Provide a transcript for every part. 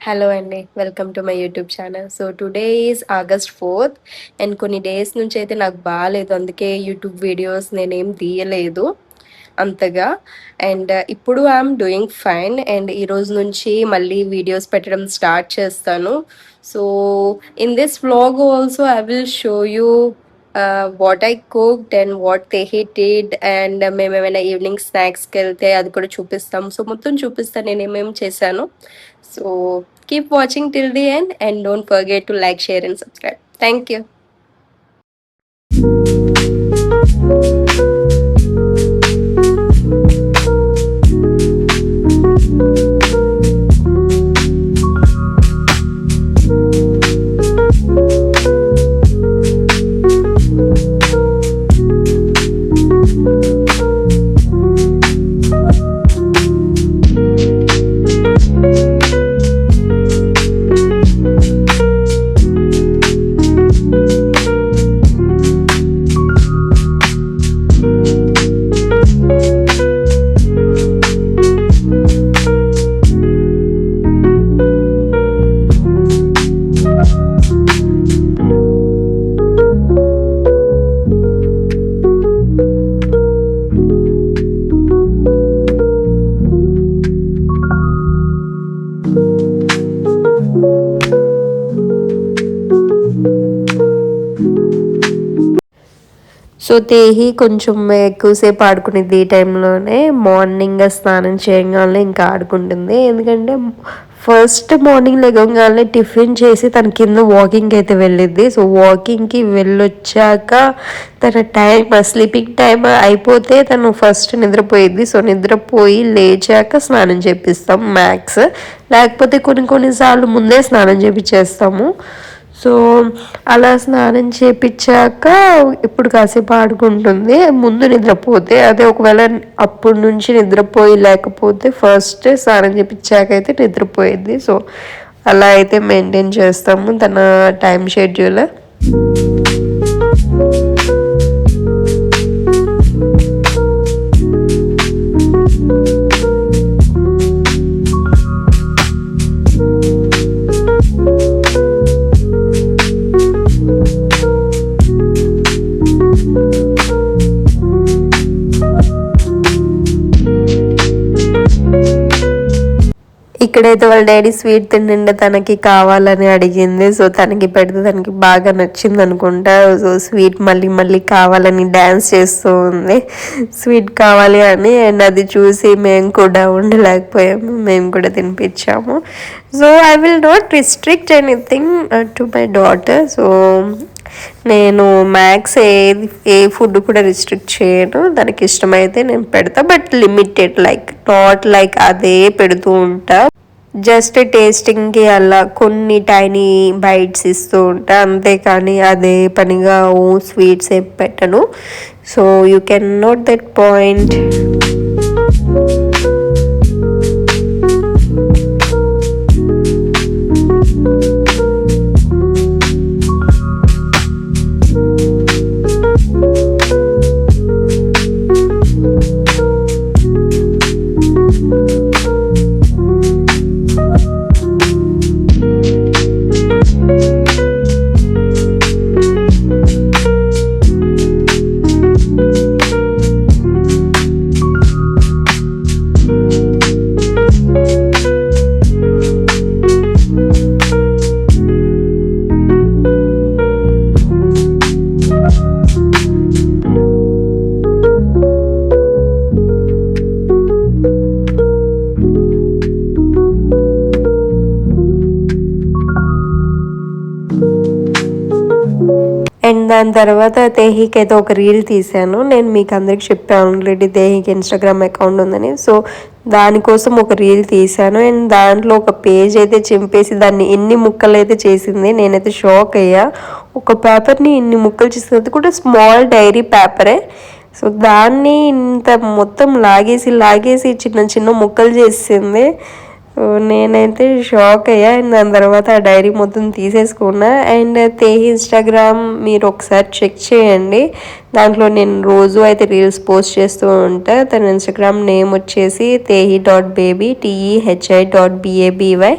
Hello అండి. Welcome to my YouTube channel. So today is August 4th and కొన్ని days నుంచి అయితే నాకు బాలేదు. అందుకే యూట్యూబ్ వీడియోస్ నేనేం తీయలేదు అంతగా. అండ్ ఇప్పుడు ఐఎమ్ డూయింగ్ ఫైన్. అండ్ ఈరోజు నుంచి మళ్ళీ వీడియోస్ పెట్టడం స్టార్ట్ చేస్తాను. So in this vlog also I will show you what I cooked and what Tehi did. And మేమేమైనా ఈవినింగ్ స్నాక్స్కి వెళ్తే అది కూడా చూపిస్తాం. సో మొత్తం చూపిస్తాను నేను ఏమేమి చేశాను. So keep watching till the end and don't forget to like, share, and subscribe. Thank you. So Tehi కొంచెం ఎక్కువసేపు ఆడుకునేది ఈ టైంలోనే. మార్నింగ్ స్నానం చేయగానే ఇంకా ఆడుకుంటుంది. ఎందుకంటే ఫస్ట్ మార్నింగ్ లేవగానే టిఫిన్ చేసి తన కింద వాకింగ్కి అయితే వెళ్ళిద్ది. సో వాకింగ్కి వెళ్ళొచ్చాక తన స్లీపింగ్ టైం అయిపోతే తను ఫస్ట్ నిద్రపోయిద్ది. సో నిద్రపోయి లేచాక స్నానం చేపిస్తాం మ్యాక్స్. లేకపోతే కొన్నిసార్లు ముందే స్నానం చేపించేస్తాము. సో అలా స్నానం చేపించాక ఇప్పుడు కాసేపు ఆడుకుంటుంది. ముందు నిద్రపోతే అదే ఒకవేళ అప్పటి నుంచి నిద్రపోయి లేకపోతే ఫస్ట్ స్నానం చేపించాక అయితే నిద్రపోయేది. సో అలా అయితే మెయింటైన్ చేస్తాము తన టైం షెడ్యూల్. ఇక్కడైతే వాళ్ళ డాడీ స్వీట్ తింటుండే తనకి కావాలని అడిగింది. సో తనకి పెడితే తనకి బాగా నచ్చింది అనుకుంటా. సో స్వీట్ మళ్ళీ మళ్ళీ కావాలని డ్యాన్స్ చేస్తూ ఉంది స్వీట్ కావాలి అని. అండ్ అది చూసి మేము కూడా ఉండలేకపోయాము, మేము కూడా తినిపించాము. So I will not restrict anything to my daughter. So నేను మ్యాక్స్ ఏ ఫుడ్ కూడా రిస్ట్రిక్ట్ చేయను. తనకి ఇష్టమైతే నేను పెడతా, బట్ లిమిటెడ్, నాట్ అదే పెడుతూ ఉంటా. జస్ట్ టేస్టింగ్కి అలా కొన్ని టైనీ బైట్స్ ఇస్తూ ఉంటా అంతేకాని అదే పనిగా స్వీట్స్ ఏం పెట్టను. So you can note that point. And దాని తర్వాత తేహికి అయితే ఒక రీల్ తీసాను. నేను మీకు అందరికి చెప్పాను ఆల్రెడీ తేహికి ఇన్స్టాగ్రామ్ అకౌంట్ ఉందని. సో దానికోసం ఒక రీల్ తీసాను. అండ్ దాంట్లో ఒక పేజ్ అయితే చింపేసి దాన్ని ఎన్ని ముక్కలు అయితే చేసింది. నేనైతే షాక్ అయ్యా. ఒక పేపర్ని ఇన్ని ముక్కలు చేసినది కూడా స్మాల్ డైరీ పేపరే. సో దాన్ని ఇంత మొత్తం లాగేసి చిన్న చిన్న ముక్కలు చేసింది. నేనైతే షాక్ అయ్యా. అండ్ దాని తర్వాత ఆ డైరీ మొత్తం తీసేసుకున్నా. అండ్ తేహి ఇన్స్టాగ్రామ్ మీరు ఒకసారి చెక్ చేయండి. దాంట్లో నేను రోజు అయితే రీల్స్ పోస్ట్ చేస్తూ ఉంటా. తన ఇన్స్టాగ్రామ్ నేమ్ వచ్చేసి tehi.baby TEHI.BABY.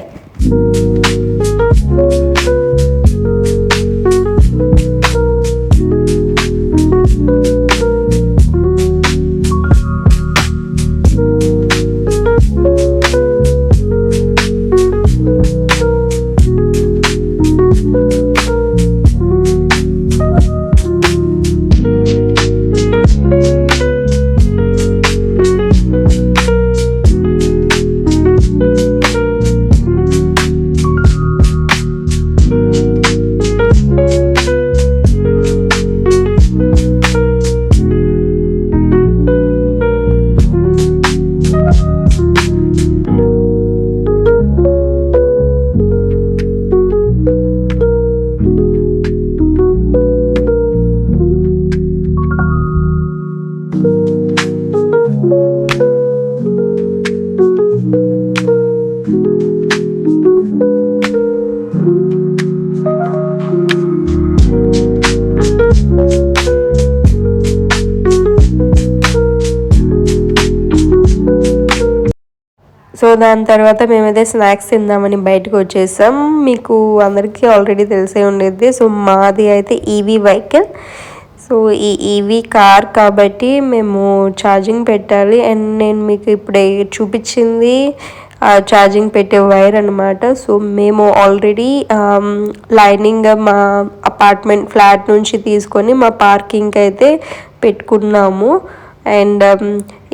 సో దాని తర్వాత మేమైతే స్నాక్స్ తిందామని బయటకు వచ్చేసాం. మీకు అందరికీ ఆల్రెడీ తెలిసే ఉండేది. సో మాది అయితే ఈవీ వెహికల్. సో ఈ ఈవీ కార్ కాబట్టి మేము ఛార్జింగ్ పెట్టాలి. అండ్ నేను మీకు ఇప్పుడే చూపించింది ఛార్జింగ్ పెట్టే వైర్ అనమాట. సో మేము ఆల్రెడీ లైనింగ్ మా అపార్ట్మెంట్ ఫ్లాట్ నుంచి తీసుకొని మా పార్కింగ్కి అయితే పెట్టుకున్నాము. అండ్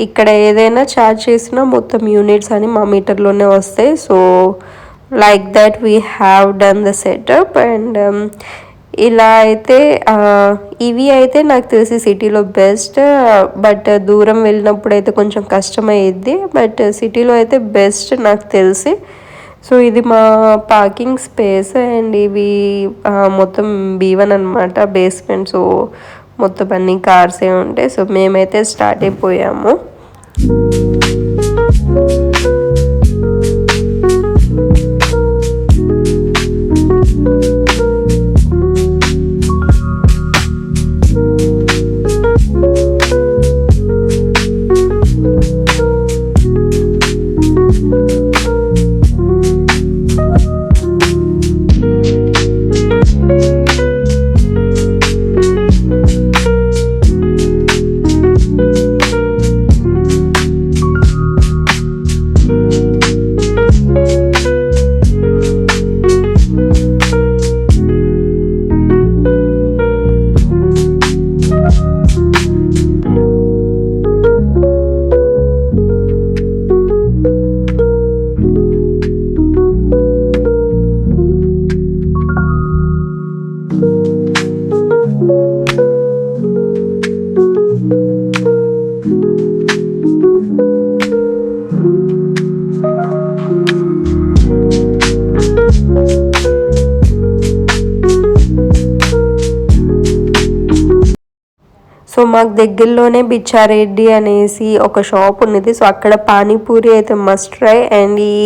ఇక్కడ ఏదైనా ఛార్జ్ చేసినా మొత్తం యూనిట్స్ అని మా మీటర్లోనే వస్తాయి. So like that we have done the setup. And ఇలా అయితే ఇవి అయితే నాకు తెలిసి సిటీలో బెస్ట్. బట్ దూరం వెళ్ళినప్పుడు అయితే కొంచెం కష్టమయ్యిద్ది. బట్ సిటీలో అయితే బెస్ట్ నాకు తెలిసి. సో ఇది మా పార్కింగ్ స్పేస్. అండ్ ఇవి మొత్తం B1 అనమాట, బేస్మెంట్. సో మొత్తం అన్ని కార్సే ఉంటాయి. సో మేమైతే స్టార్ట్ అయిపోయాము. సో మాకు దగ్గరలోనే బిచ్చారెడ్డి అనేసి ఒక షాప్ ఉన్నది. సో అక్కడ పానీపూరి అయితే మస్ట్ ట్రై. అండ్ ఈ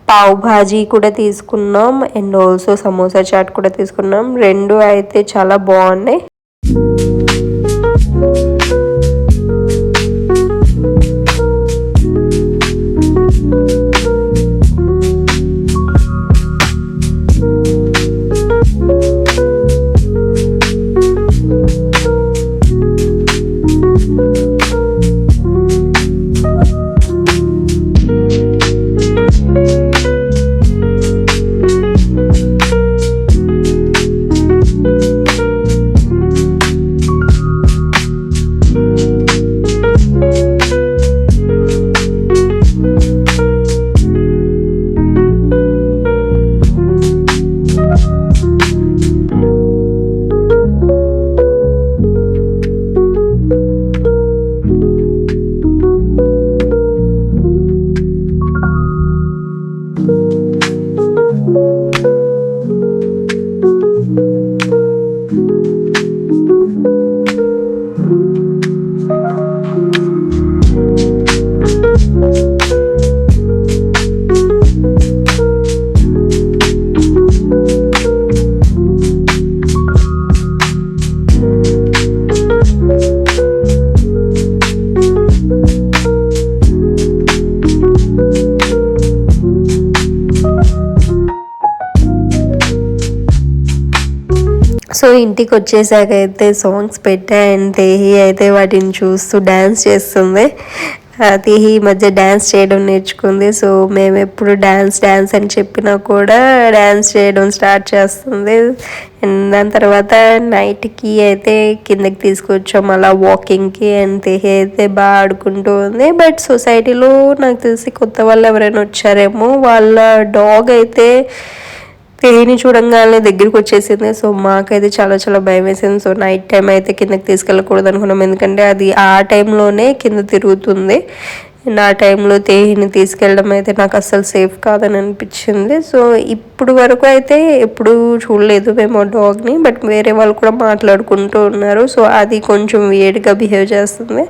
పావ్ భాజీ కూడా తీసుకున్నాం. అండ్ ఆల్సో సమోసా చాట్ కూడా తీసుకున్నాం. రెండు అయితే చాలా బాగున్నాయి. సో ఇంటికి వచ్చేసాక అయితే సాంగ్స్ పెట్టా అండ్ తేహి అయితే వాటిని చూస్తూ డ్యాన్స్ చేస్తుంది. తేహి ఈ మధ్య డ్యాన్స్ చేయడం నేర్చుకుంది. సో మేము ఎప్పుడు డ్యాన్స్ అని చెప్పినా కూడా డ్యాన్స్ చేయడం స్టార్ట్ చేస్తుంది. అండ్ దాని తర్వాత నైట్కి అయితే కిందకి తీసుకొచ్చాం అలా వాకింగ్కి. అండ్ తేహి అయితే బాగా ఆడుకుంటూ ఉంది. బట్ సొసైటీలో నాకు తెలిసి కొత్త వాళ్ళు ఎవరైనా వచ్చారేమో, వాళ్ళ డాగ్ అయితే తేహిని చూడంగానే దగ్గరికి వచ్చేసింది. సో మాకైతే చాలా చాలా భయం వేసింది. సో నైట్ టైం అయితే కిందకి తీసుకెళ్ళకూడదు అనుకున్నాం, ఎందుకంటే అది ఆ టైంలోనే కింద తిరుగుతుంది. నా టైంలో తేహిని తీసుకెళ్ళడం అయితే నాకు అస్సలు సేఫ్ కాదని అనిపించింది. సో ఇప్పుడు వరకు అయితే ఎప్పుడు చూడలేదు మేము డాగ్ని, బట్ వేరే వాళ్ళు కూడా మాట్లాడుకుంటూ ఉన్నారు. సో అది కొంచెం వేడిగా బిహేవ్ చేస్తుంది.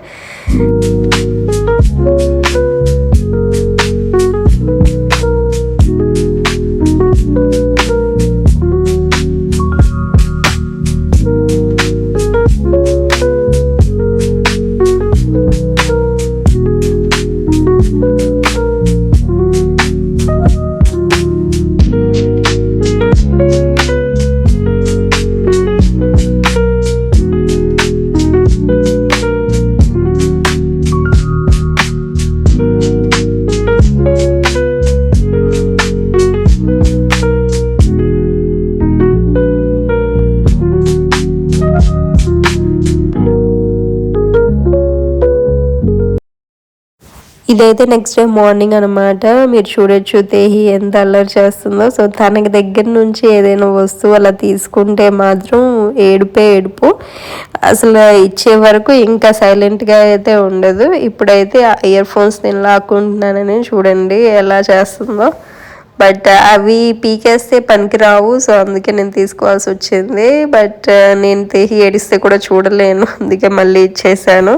ఇదైతే నెక్స్ట్ డే మార్నింగ్ అనమాట. మీరు చూడొచ్చు తేహి ఎంత అల్లరి చేస్తుందో. సో తనకి దగ్గర నుంచి ఏదైనా వస్తువు అలా తీసుకుంటే మాత్రం ఏడుపు. అసలు ఇచ్చే వరకు ఇంకా సైలెంట్గా అయితే ఉండదు. ఇప్పుడైతే ఇయర్ ఫోన్స్ నేను లాక్కుంటున్నానని చూడండి ఎలా చేస్తుందో. బట్ అవి పీకేస్తే పనికి రావు. సో అందుకే నేను తీసుకోవాల్సి వచ్చింది. బట్ నేను తేహి ఏడిస్తే కూడా చూడలేను, అందుకే మళ్ళీ ఇచ్చేసాను.